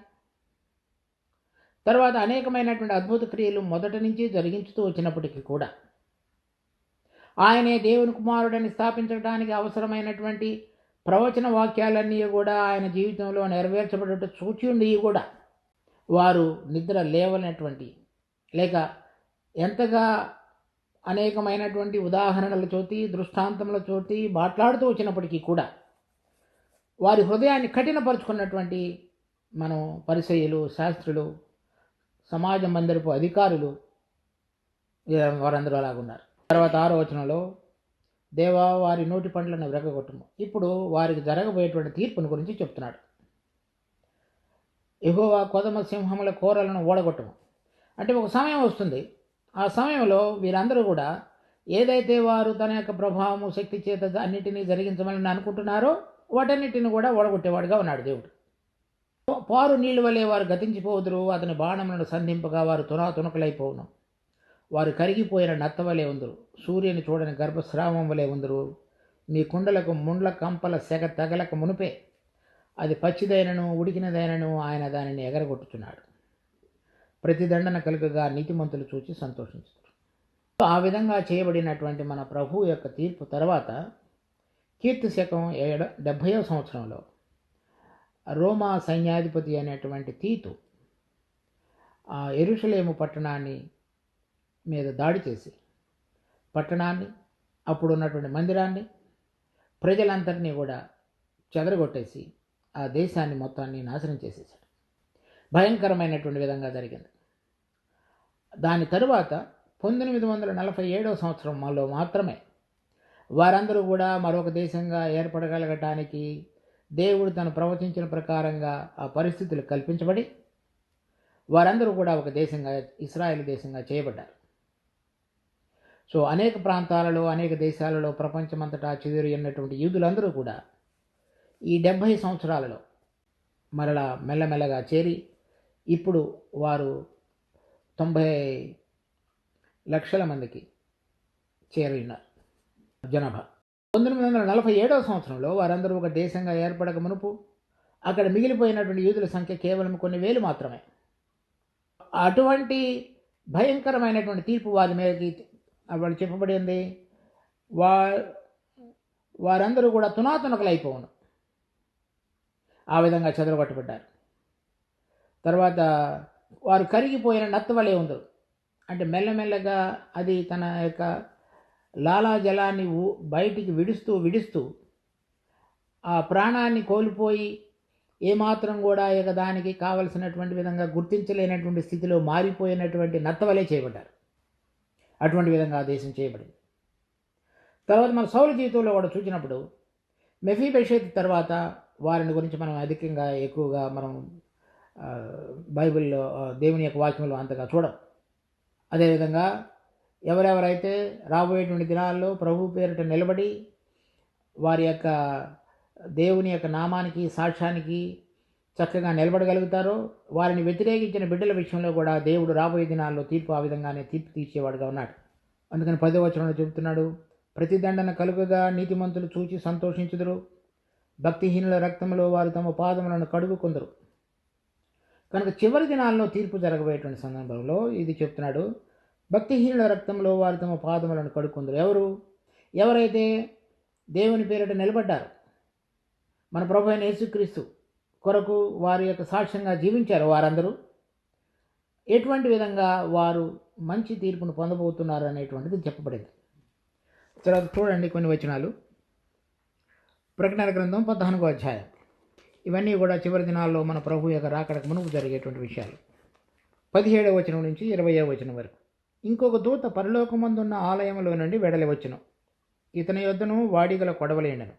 తర్వాత అనేకమైనటువంటి అద్భుత క్రియలు మొదటి నుంచి జరిగించుతూ వచ్చినప్పటికీ కూడా ఆయనే దేవుని కుమారుడని స్థాపించడానికి అవసరమైనటువంటి ప్రవచన వాక్యాలన్నీ కూడా ఆయన జీవితంలో నెరవేర్చబడేట్టు చూచి ఉండి కూడా వారు నిద్ర లేవనటువంటి, లేక ఎంతగా అనేకమైనటువంటి ఉదాహరణల చోటి దృష్టాంతముల చోటి మాట్లాడుతూ వచ్చినప్పటికీ కూడా వారి హృదయాన్ని కఠినపరుచుకున్నటువంటి మనం పరిసయ్యులు, శాస్త్రులు, సమాజ మందిరపు అధికారులు వారందరూ అలాగున్నారు. తర్వాత 6వ వచనంలో, దేవా వారి నోటి పండ్లను విరగగొట్టుము. ఇప్పుడు వారికి జరగబోయేటువంటి తీర్పుని గురించి చెప్తున్నాడు. యెహోవా కొదమ సింహముల కోరలను ఓడగొట్టము. అంటే ఒక సమయం వస్తుంది, ఆ సమయంలో వీరందరూ కూడా ఏదైతే వారు తన యొక్క ప్రభావము శక్తి చేత అన్నిటినీ జరిగించమని అనుకుంటున్నారో వాటన్నిటిని కూడా ఓడగొట్టేవాడుగా ఉన్నాడు దేవుడు. పారు నీళ్ళు వలె వారు గతించిపోదురు, అతని బాణములను సంధింపగా వారు తునకలైపోవును. వారు కరిగిపోయిన నత్తవలే ఉందరు, సూర్యుని చూడని గర్భస్రావం వలె ఉందరు. మీ కుండలకు ముండ్ల కంపల సెగ తగలక మునుపే అది పచ్చిదైనను ఉడికినదైనను ఆయన దానిని ఎగరగొట్టుచున్నాడు. ప్రతిదండన కలుగగా నీతిమంతులు చూచి సంతోషించుతారు. ఆ విధంగా చేయబడినటువంటి మన ప్రభువు యొక్క తీర్పు తర్వాత కీర్తి శకం 70వ సంవత్సరంలో రోమా సైన్యాధిపతి అనేటువంటి తీతు యెరూషలేము పట్టణాన్ని మీద దాడి చేసి పట్టణాన్ని, అప్పుడు ఉన్నటువంటి మందిరాన్ని, ప్రజలందరినీ కూడా చెదరగొట్టేసి ఆ దేశాన్ని మొత్తాన్ని నాశనం చేసేసాడు. భయంకరమైనటువంటి విధంగా జరిగింది. దాని తరువాత 1947వ సంవత్సరంలో మాత్రమే వారందరూ కూడా మరొక దేశంగా ఏర్పడగలగటానికి దేవుడు తను ప్రవచించిన ప్రకారంగా ఆ పరిస్థితులు కల్పించబడి వారందరూ కూడా ఒక దేశంగా, ఇశ్రాయేలు దేశంగా చేయబడ్డారు. సో అనేక ప్రాంతాలలో, అనేక దేశాలలో, ప్రపంచమంతటా చెదిరి ఉన్నటువంటి యూదులందరూ కూడా ఈ 70 సంవత్సరాలలో మరలా మెల్లమెల్లగా చేరి ఇప్పుడు వారు 90 లక్షల మందికి చేరినారు జనాభా. 1947వ సంవత్సరంలో వారందరూ ఒక దేశంగా ఏర్పడక మునుపు అక్కడ మిగిలిపోయినటువంటి యూదుల సంఖ్య కేవలం కొన్ని వేలు మాత్రమే. అటువంటి భయంకరమైనటువంటి తీర్పు వారి మీదకి వాళ్ళు చెప్పబడింది. వారందరూ కూడా తునాతునకలైపోవును. ఆ విధంగా చెదరగొట్టబడ్డారు. తర్వాత వారు కరిగిపోయిన నత్తవలే ఉందరు. అంటే మెల్లమెల్లగా అది తన యొక్క లాలాజలాన్ని బయటికి విడుస్తూ ఆ ప్రాణాన్ని కోల్పోయి ఏమాత్రం కూడా ఇక దానికి కావలసినటువంటి విధంగా గుర్తించలేనటువంటి స్థితిలో మారిపోయినటువంటి నత్తవలే చేయబడ్డారు. అటువంటి విధంగా ఆ దేశం చేయబడింది. తర్వాత మన సౌలు జీవితంలో కూడా చూసినప్పుడు మెఫీబోషెత్ తర్వాత వారిని గురించి మనం ఎక్కువగా మనం బైబిల్లో దేవుని యొక్క వాక్యంలో అంతగా చూడం. అదేవిధంగా ఎవరెవరైతే రాబోయేటువంటి దినాల్లో ప్రభు పేరిట నిలబడి వారి యొక్క దేవుని యొక్క నామానికి సాక్ష్యానికి చక్కగా నిలబడగలుగుతారో వారిని వ్యతిరేకించిన బిడ్డల విషయంలో కూడా దేవుడు రాబోయే దినాల్లో తీర్పు ఆ విధంగానే తీర్పు తీర్చేవాడుగా ఉన్నాడు. అందుకని 10వ వచనంలో చెబుతున్నాడు, ప్రతిదండన కలుగగా నీతిమంతులు చూచి సంతోషించుదురు, భక్తిహీనుల రక్తంలో వారు తమ పాదములను కడుగుకొందరు. కనుక చివరి దినాల్లో తీర్పు జరగబోయేటువంటి సందర్భంలో ఇది చెప్తున్నాడు, భక్తిహీనుల రక్తంలో వారు తమ పాదములను కడుక్కొందరు. ఎవరైతే దేవుని పేరిట నిలబడ్డారు, మన ప్రభు అయిన యేసుక్రీస్తు కొరకు వారి యొక్క సాక్ష్యంగా జీవించారు, వారందరూ ఎటువంటి విధంగా వారు మంచి తీర్పును పొందబోతున్నారు అనేటువంటిది చెప్పబడింది. తర్వాత చూడండి కొన్ని వచనాలు. ప్రకటన గ్రంథం 14వ అధ్యాయం. ఇవన్నీ కూడా చివరి దినాల్లో మన ప్రభు యొక్క రాకడకు మునుపు జరిగేటువంటి విషయాలు. 17వ వచనం నుంచి 20వ వచనం వరకు. ఇంకొక దూత పరలోకమందున్న ఆలయంలో నుండి వెడలి వచ్చును. ఇతని యొద్దను వాడిగల కొడవలేండను.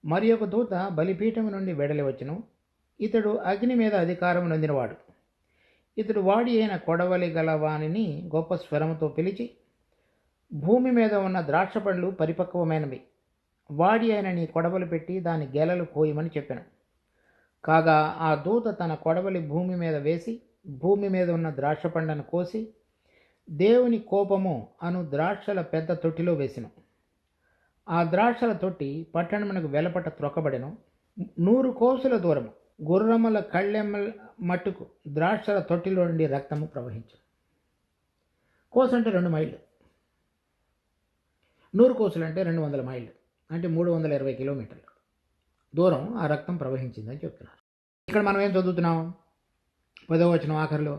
మరి ఒక దూత బలిపీఠం నుండి వెడలి వచ్చును. ఇతడు అగ్ని మీద అధికారం నొందినవాడు. ఇతడు వాడి అయిన కొడవలి గల వానిని గొప్ప స్వరముతో పిలిచి, భూమి మీద ఉన్న ద్రాక్ష పండ్లు పరిపక్వమైనవి, వాడి అయిన నీ కొడవలు పెట్టి దాని గెలలు కోయమని చెప్పాను. కాగా ఆ దూత తన కొడవలి భూమి మీద వేసి భూమి మీద ఉన్న ద్రాక్ష పండ్లను కోసి దేవుని కోపము అను ద్రాక్షల పెద్ద తొట్టిలో వేసెను. ఆ ద్రాక్షల తొట్టి పట్టణమునకు వెలపట త్రొక్కబడెను. 100 కోసుల దూరము గుర్రముల కళ్ళెమ్మ మట్టుకు ద్రాక్షల తొట్టిలో నుండి రక్తము ప్రవహించు. కోసు అంటే 2 మైళ్ళు, 100 కోసులు అంటే 200 మైళ్ళు, అంటే 320 కిలోమీటర్లు దూరం ఆ రక్తం ప్రవహించిందని చెప్తున్నారు. ఇక్కడ మనం ఏం చదువుతున్నాం? 10వ వచనం ఆఖరిలో,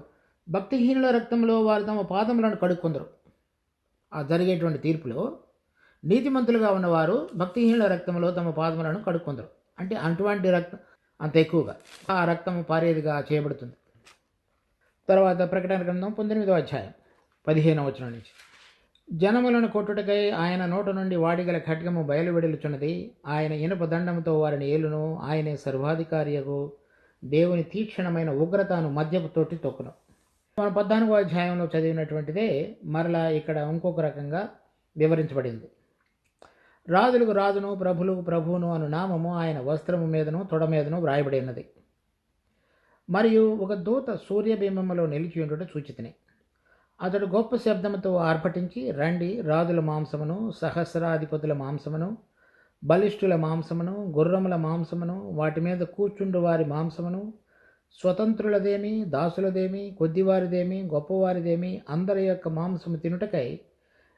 భక్తిహీనుల రక్తంలో వారు తమ పాదములను కడుక్కొందరు. ఆ జరిగేటువంటి తీర్పులో నీతిమంతులుగా ఉన్నవారు భక్తిహీనుల రక్తంలో తమ పాదములను కడుక్కొందరు. అంటే అటువంటి రక్తం అంత ఎక్కువగా ఆ రక్తము పారేదిగా చేయబడుతుంది. తర్వాత ప్రకటన గ్రంథం 19వ అధ్యాయం 15వ వచనం నుంచి, జనములను కొట్టుటకై ఆయన నోట నుండి వాడిగల ఖడ్గము బయలువెడలుచున్నది. ఆయన ఇనుప దండముతో వారిని ఏలును. ఆయనే సర్వాధికారియగు దేవుని తీక్షణమైన ఉగ్రతను మద్యపు తోటి తొక్కును. మన 14వ అధ్యాయంలో చదివినటువంటిదే మరలా ఇక్కడ ఇంకొక రకంగా వివరించబడింది. రాజులకు రాజును, ప్రభులకు ప్రభువును అను నామము ఆయన వస్త్రము మీదను తొడ మీదను వ్రాయబడి ఉన్నది. మరియు ఒక దూత సూర్యబింబములో నిలిచి ఉండుట చూచితిని. అతడు గొప్ప శబ్దముతో ఆర్భటించి, రండి, రాజుల మాంసమును, సహస్రాధిపతుల మాంసమును, బలిష్ఠుల మాంసమును, గుర్రముల మాంసమును, వాటి మీద కూర్చుండు వారి మాంసమును, స్వతంత్రులదేమి, దాసులదేమి, కొద్దివారిదేమి, గొప్పవారిదేమి, అందరి యొక్క మాంసము తినుటకై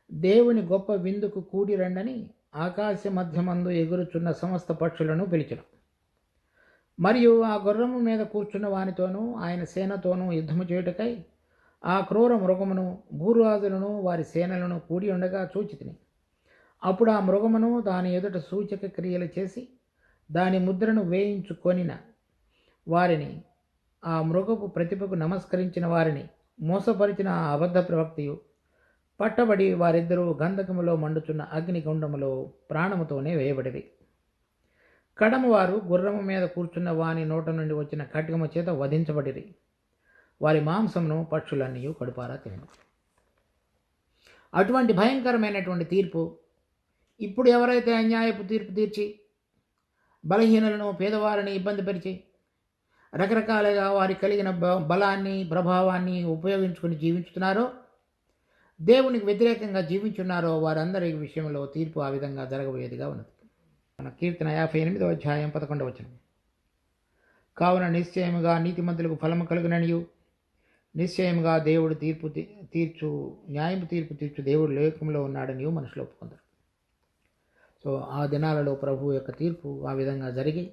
దేవుని గొప్ప విందుకు కూడి రండని ఆకాశ మధ్యమందు ఎగురుచున్న సమస్త పక్షులను పిలిచెను. మరియు ఆ గుర్రము మీద కూర్చున్న వానితోనూ ఆయన సేనతోనూ యుద్ధము చేయుటకై ఆ క్రూర మృగమును, భూరాజులను వారి సేనలను కూడి ఉండగా చూచితిని. అప్పుడు ఆ మృగమును దాని ఎదుట సూచక క్రియలు చేసి దాని ముద్రను వేయించుకొనిన వారిని, ఆ మృగపు ప్రతిభకు నమస్కరించిన వారిని మోసపరిచిన ఆ అబద్ధ ప్రవక్తయు పట్టబడి వారిద్దరూ గంధకములో మండుచున్న అగ్నిగుండములో ప్రాణముతోనే వేయబడిరి. కడమవారు గుర్రము మీద కూర్చున్న వాని నోట నుండి వచ్చిన ఖడ్గము చేత వధించబడిరి. వారి మాంసమును పక్షులన్నీ కడుపారా తినను. అటువంటి భయంకరమైనటువంటి తీర్పు ఇప్పుడు ఎవరైతే అన్యాయపు తీర్పు తీర్చి బలహీనులను, పేదవారిని ఇబ్బంది పరిచి రకరకాలుగా వారికి కలిగిన బలాన్ని, ప్రభావాన్ని ఉపయోగించుకుని జీవించుతున్నారో, దేవునికి వ్యతిరేకంగా జీవించున్నారో వారందరి విషయంలో తీర్పు ఆ విధంగా జరగబోయేదిగా ఉన్నది. మన కీర్తన 58వ అధ్యాయం 11వ వచనం. కావున నిశ్చయముగా నీతిమంతులకు ఫలము కలుగుననియు, నిశ్చయముగా దేవుడు న్యాయము తీర్చు దేవుడు లోకంలో ఉన్నాడని మనుషులు ఒప్పుకుంటారు. సో ఆ దినాలలో ప్రభు యొక్క తీర్పు ఆ విధంగా జరిగి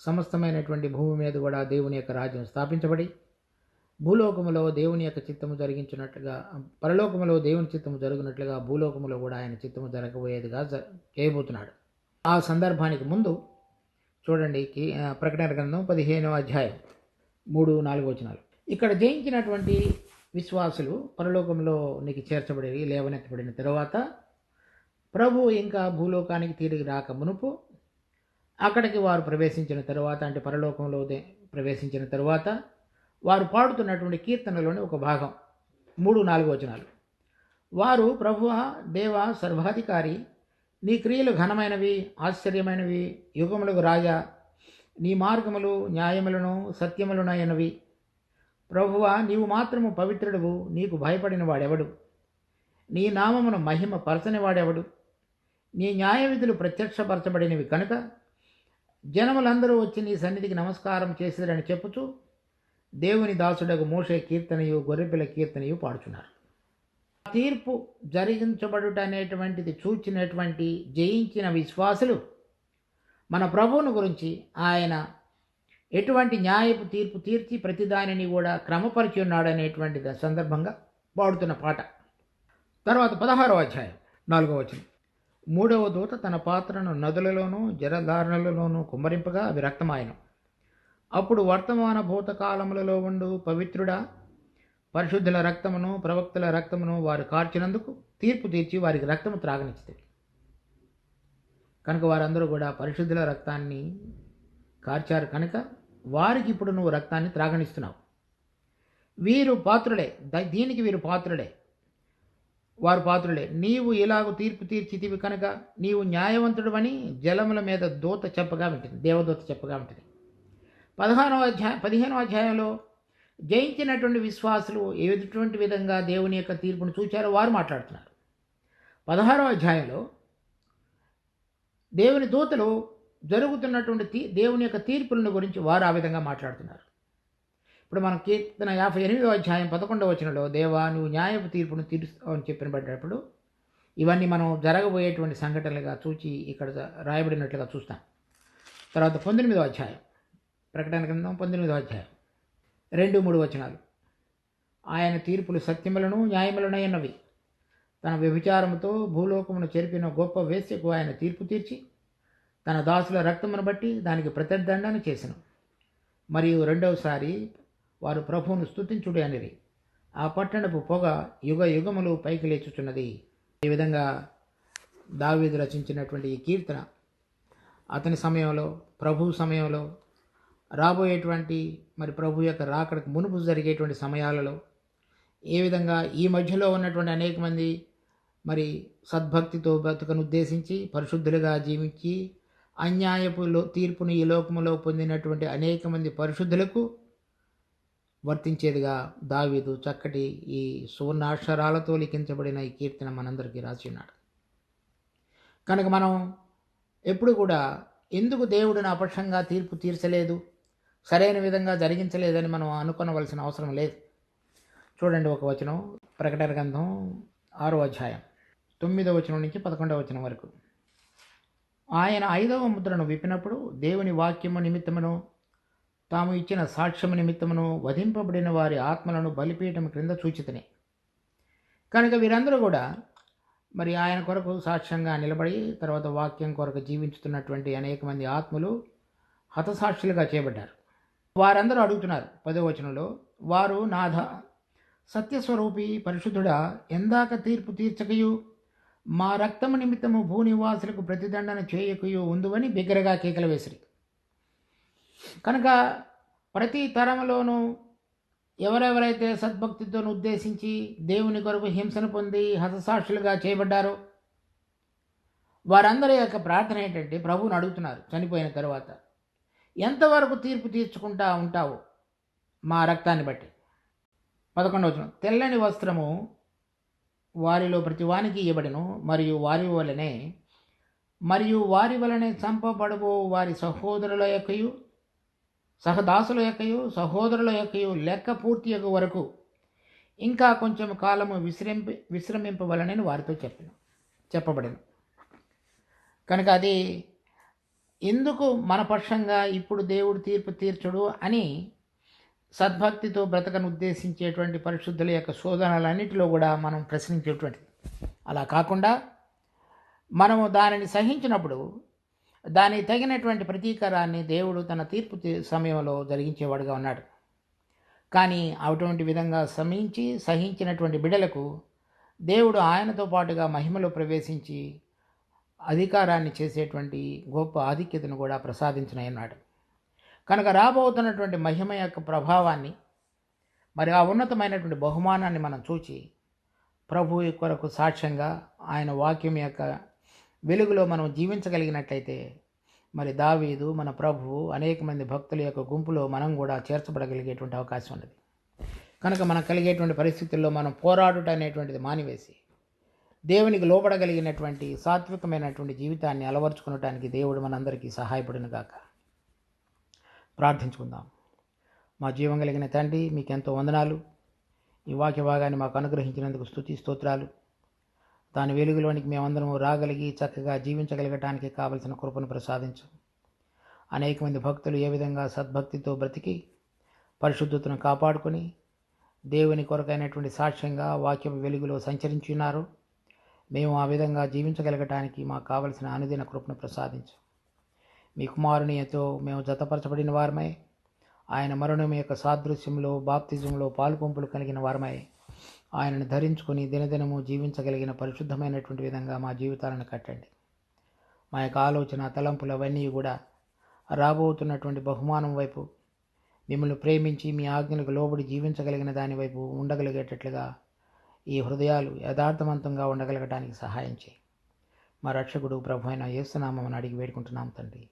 సమస్తమైనటువంటి భూమి మీద కూడా దేవుని యొక్క రాజ్యం స్థాపించబడి, భూలోకములో దేవుని యొక్క చిత్తము జరిగించినట్లుగా, పరలోకములో దేవుని చిత్తము జరుగునట్లుగా భూలోకములో కూడా ఆయన చిత్తము జరగబోయేదిగా చేయబోతున్నాడు. ఆ సందర్భానికి ముందు చూడండి, ప్రకటన గ్రంథం 15వ అధ్యాయం 3-4 వచనాలు. ఇక్కడ జయించినటువంటి విశ్వాసులు పరలోకంలోనికి చేర్చబడి లేవనెత్తబడిన తరువాత ప్రభు ఇంకా భూలోకానికి తిరిగి రాక మునుపు అక్కడికి వారు ప్రవేశించిన తరువాత, అంటే పరలోకంలో ప్రవేశించిన తరువాత వారు పాడుతున్నటువంటి కీర్తనలోని ఒక భాగం 3-4 వచనాలు. వారు ప్రభువా దేవ సర్వాధికారి, నీ క్రియలు ఘనమైనవి, ఆశ్చర్యమైనవి, యుగములకు రాజా, నీ మార్గములు న్యాయములను సత్యములనైనవి. ప్రభువా నీవు మాత్రము పవిత్రుడవు, నీకు భయపడిన వాడెవడు? నీ నామమును మహిమ పరచని వాడెవడు? నీ న్యాయవిధులు ప్రత్యక్షపరచబడినవి కనుక జనములందరూ వచ్చి నీ సన్నిధికి నమస్కారం చేసిరని చెప్పుచు దేవుని దాసుడకు మోషే కీర్తనయు గొర్రెపిల్ల కీర్తనయు పాడుచున్నారు. తీర్పు జరిగించబడుట అనేటువంటిది చూచినటువంటి జయించిన విశ్వాసులు మన ప్రభువును గురించి ఆయన ఎటువంటి న్యాయపు తీర్పు తీర్చి ప్రతిదానిని కూడా క్రమపరిచి ఉన్నాడు అనేటువంటి సందర్భంగా పాడుతున్న పాట. తర్వాత 16వ అధ్యాయం 4వ వచనం. 3వ దూత తన పాత్రను నదులలోనూ జలధారణలలోనూ కుమ్మరింపగా అవి రక్తమాయను. అప్పుడు వర్తమాన భూతకాలములలో ఉండు పవిత్రుడా, పరిశుద్ధుల రక్తమును ప్రవక్తల రక్తమును వారు కార్చినందుకు తీర్పు తీర్చి వారికి రక్తము త్రాగనిచ్చింది. కనుక వారందరూ కూడా పరిశుద్ధుల రక్తాన్ని కార్చారు కనుక వారికి ఇప్పుడు నువ్వు రక్తాన్ని త్రాగనిస్తున్నావు. వీరు పాత్రులే, దీనికి వీరు పాత్రులే, వారు పాత్రులే. నీవు ఇలాగ తీర్పు తీర్చితివి కనుక నీవు న్యాయవంతుడు అని జలముల మీద దూత చెప్పగా ఉంటుంది, దేవదూత చెప్పగా ఉంటుంది. 15వ అధ్యాయంలో జయించినటువంటి విశ్వాసులు ఎటువంటి విధంగా దేవుని యొక్క తీర్పును చూచారో వారు మాట్లాడుతున్నారు. 16వ అధ్యాయంలో దేవుని దూతలు జరుగుతున్నటువంటి దేవుని యొక్క తీర్పులను గురించి వారు ఆ విధంగా మాట్లాడుతున్నారు. ఇప్పుడు మనం కీర్తన 58వ అధ్యాయం 11వ వచనంలో దేవా నువ్వు న్యాయపు తీర్పును తీరుస్తావు అని చెప్పినప్పుడు ఇవన్నీ మనం జరగబోయేటువంటి సంఘటనలుగా చూచి ఇక్కడ రాయబడినట్లుగా చూస్తాం. తర్వాత 19వ అధ్యాయం, ప్రకటన గ్రంథం 19వ అధ్యాయం 2-3 వచనాలు. ఆయన తీర్పులు సత్యములను న్యాయములనైనవి. తన వ్యభిచారముతో భూలోకమును చెరిపిన గొప్ప వేశ్యకు ఆయన తీర్పు తీర్చి తన దాసుల రక్తమును బట్టి దానికి ప్రతిదండన చేసెను. మరియు రెండవసారి వారు ప్రభువును స్తుతించుడి అనిరి. ఆ పట్టణపు పొగ యుగ యుగములు పైకి లేచుచున్నది. ఈ విధంగా దావీదు రచించినటువంటి ఈ కీర్తన అతని సమయంలో, ప్రభు సమయంలో, రాబోయేటువంటి ప్రభు యొక్క రాకడకు మునుపు జరిగేటువంటి సమయాలలో ఏ విధంగా ఈ మధ్యలో ఉన్నటువంటి అనేక మంది సద్భక్తితో బ్రతుకను ఉద్దేశించి పరిశుద్ధులుగా జీవించి అన్యాయపు తీర్పును ఈ లోకములో పొందినటువంటి అనేక మంది పరిశుద్ధులకు వర్తించేదిగా దావీదు చక్కటి ఈ సువర్ణాక్షరాలతో లిఖించబడిన ఈ కీర్తన మనందరికీ రాసి ఉన్నాడు. కనుక మనం ఎప్పుడు కూడా ఎందుకు దేవుడిని అపక్షంగా తీర్పు తీర్చలేదు, సరైన విధంగా జరిగించలేదని మనం అనుకోవలసిన అవసరం లేదు. చూడండి ఒక వచనం, ప్రకటన గ్రంథం 6వ అధ్యాయం 9వ వచనం నుంచి 11వ వచనం వరకు. ఆయన 5వ ముద్రను విప్పినప్పుడు దేవుని వాక్యము నిమిత్తమును తాము ఇచ్చిన సాక్ష్యము నిమిత్తమును వధింపబడిన వారి ఆత్మలను బలిపీఠం క్రింద చూచితిని. కనుక వీరందరూ కూడా ఆయన కొరకు సాక్ష్యంగా నిలబడి తర్వాత వాక్యం కొరకు జీవించుతున్నటువంటి అనేక మంది ఆత్మలు హతసాక్షులుగా చేయబడ్డారు. వారందరూ అడుగుతున్నారు 10వ వచనంలో, వారు నాథ సత్యస్వరూపి పరిశుద్ధుడా, ఎందాక తీర్పు తీర్చకయు మా రక్తము నిమిత్తము భూనివాసులకు ప్రతిదండన చేయకయు ఉందువని బిగ్గరగా కేకలు వేసిరి. కనుక ప్రతి తరంలోనూ ఎవరెవరైతే సద్భక్తితో ఉద్దేశించి దేవుని కొరకు హింసను పొంది హతసాక్షులుగా చేయబడ్డారో వారందరి యొక్క ప్రార్థన ఏంటంటే, ప్రభువుని అడుగుతున్నారు చనిపోయిన తర్వాత ఎంతవరకు తీర్పు తీర్చుకుంటా ఉంటావు మా రక్తాన్ని బట్టి. 11వ వచనం, తెల్లని వస్త్రము వారిలో ప్రతివానికి ఇవ్వబడెను, మరియు వారి వలనే చంపబడబో వారి సహోదరుల యొక్కయు సహదాసుల యొక్కయు సహోదరుల యొక్కయు లెక్క పూర్తి యొక్క వరకు ఇంకా కొంచెం కాలము విశ్రమింపవలనని వారితో చెప్పబడింది. కనుక అది ఎందుకు మన పక్షంగా ఇప్పుడు దేవుడు తీర్పు తీర్చడు అని సద్భక్తితో బ్రతకను ఉద్దేశించేటువంటి పరిశుద్ధుల యొక్క శోధనలన్నిటిలో కూడా మనం ప్రశ్నించేటువంటిది. అలా కాకుండా మనము దానిని సహించినప్పుడు దానికి తగినటువంటి ప్రతీకారాన్ని దేవుడు తన తీర్పు సమయంలో జరిగించేవాడుగా ఉన్నాడు. కానీ అటువంటి విధంగా సహించినటువంటి బిడ్డలకు దేవుడు ఆయనతో పాటుగా మహిమలో ప్రవేశించి అధికారాన్ని చేసేటువంటి గొప్ప ఆధిక్యతను కూడా ప్రసాదించనన్నాడు. కనుక రాబోతున్నటువంటి మహిమ యొక్క ప్రభావాన్ని మరి ఆ ఉన్నతమైనటువంటి బహుమానాన్ని మనం చూచి ప్రభు కొరకు సాక్ష్యంగా ఆయన వాక్యం యొక్క వెలుగులో మనం జీవించగలిగినట్లయితే మరి దావీదు మన ప్రభువు అనేక మంది భక్తుల యొక్క గుంపులో మనం కూడా చేర్చబడగలిగేటువంటి అవకాశం ఉన్నది. కనుక మనకు కలిగేటువంటి పరిస్థితుల్లో మనం పోరాడుట అనేటువంటిది మానివేసి దేవునికి లోబడగలిగినటువంటి సాత్వికమైనటువంటి జీవితాన్ని అలవర్చుకునటానికి దేవుడు మనందరికీ సహాయపడును గాక. ప్రార్థించుకుందాం. మా జీవం కలిగిన తండ్రి, మీకెంతో వందనాలు. ఈ వాక్య భాగాన్ని మాకు అనుగ్రహించినందుకు స్తుతి స్తోత్రాలు. దాని వెలుగులోనికి మేమందరము రాగలిగి చక్కగా జీవించగలగటానికి కావలసిన కృపను ప్రసాదించు. అనేక మంది భక్తులు ఏ విధంగా సద్భక్తితో బ్రతికి పరిశుద్ధతను కాపాడుకొని దేవుని కొరకైనటువంటి సాక్ష్యంగా వాక్య వెలుగులో సంచరించున్నారు, మేము ఆ విధంగా జీవించగలగటానికి మాకు కావలసిన అనుదిన కృపను ప్రసాదించు. మీ కుమారునితో మేము జతపరచబడిన వారమై ఆయన మరణం యొక్క సాదృశ్యంలో బాప్తిజంలో పాలుపంపులు కలిగిన వారమై ఆయనను ధరించుకొని దినదినము జీవించగలిగిన పరిశుద్ధమైనటువంటి విధంగా మా జీవితాలను కట్టండి. మా యొక్క ఆలోచన తలంపులు అవన్నీ కూడా రాబోతున్నటువంటి బహుమానం వైపు మిమ్మల్ని ప్రేమించి మీ ఆజ్ఞలకు లోబడి జీవించగలిగిన దాని వైపు ఉండగలిగేటట్లుగా ఈ హృదయాలు యథార్థవంతంగా ఉండగలగటానికి సహాయం చేయి. మా రక్షకుడు ప్రభు అయిన యేసు నామమున అడిగి వేడుకుంటున్నాం తండ్రి.